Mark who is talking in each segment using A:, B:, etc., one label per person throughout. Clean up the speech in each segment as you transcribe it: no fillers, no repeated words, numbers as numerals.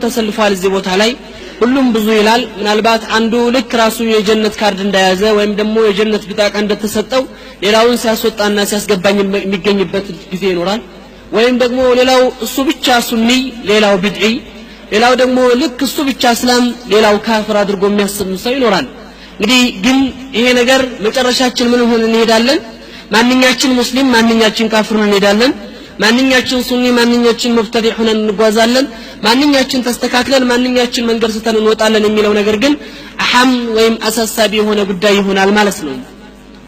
A: ተሰልፏል እዚህ ቦታ ላይ ሁሉም ብዙ ይላል ምናልባት አንዱ ልክ ራሱ የጀነት ካርድ እንዳያዘ ወይም ደግሞ የጀነት ቢጣቃ እንደተሰጠው ሌላውን ሲያስወጣና ሲያስገባኝ የሚገኝበት ጊዜ ይኖራል ወይም ደግሞ ሌላው እሱ ብቻ ሱኒ ሌላው ቢድዒ ሌላው ደግሞ ልክ እሱ ብቻ እስላም ሌላው ካፍር አድርጎ የሚያስብ ሰው ይኖራል እንግዲህ ግን ይሄ ነገር መጨረሻችን ምን ሆነ እንሄዳለን ማንኛችን ሙስሊም ማንኛችን ካፍር እንሄዳለን ማንኛችን ሱኒ ማንኛችን ሙብተዲ ሆነን እንጓዛለን ማንኛችን ተስተካክለን ማንኛችን መንገድ ስተን እንወጣለን የሚለው ነገር ግን አህም ወይም አሳሳቢ የሆነ ጉዳይ ይሆናል ማለት ነው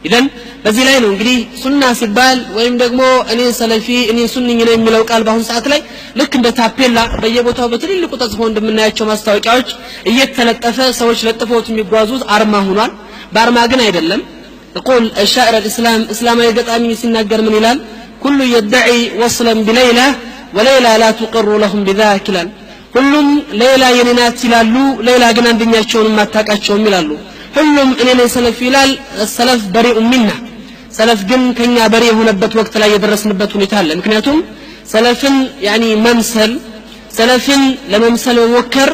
A: ኢደን በዚህ ላይ ነው እንግዲህ ሱና ሲባል ወይም ደግሞ እኔ ሰለፊ እኔ ሱኒ ነኝ የሚለው ቃል በአሁን ሰዓት ላይ ልክ እንደ ታፔላ በየቦታው በትልልቁ ተጽፎ እንደምናያቸው ማስታወቂያዎች እየተለጠፈ ሰዎች ለጥፈውት የሚጓዙት አርማ ሆኗል በአርማ ግን አይደለም يقول الشاعر الاسلام اسلامي ገጣሚ ሲናገር ምን ይላል كل يدعي وصلا بليلى وليلى لا تقر لهم بذاك ይላል ሁሉም ሌላ የኔናት ይላሉ ሌላ ግን አንደኛቸውን ማታቃቸው ይላሉ ሁሉም እኔ ነኝ ሰለፍ ይላል ሰለፍ በሪኡ ሚና ሰለፍ ግን ከኛ በሪ የሆነበት ወቅት ላይ የደረስንበት ሁኔታ አለ ምክንያቱም ሰለፍን يعني መምሰል ሰለፍን ለመምሰል መሞከር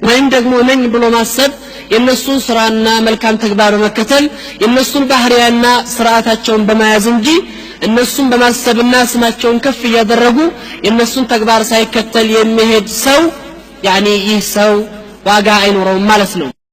A: ወይም ደግሞ ነኝ ብሎ ማሰብ የነሱን ስራና መልካም ተግባር በመከተል የነሱን ባህሪያና ስርዓታቸውን በመያዝ እንጂ እነሱን በማሰብና ስማቸውን ከፍ ያደረጉ የነሱን ተግባር ሳይከተል የሚሄድ ሰው يعني ይህ ሰው ዋጋ አይኖረውም ማለት ነው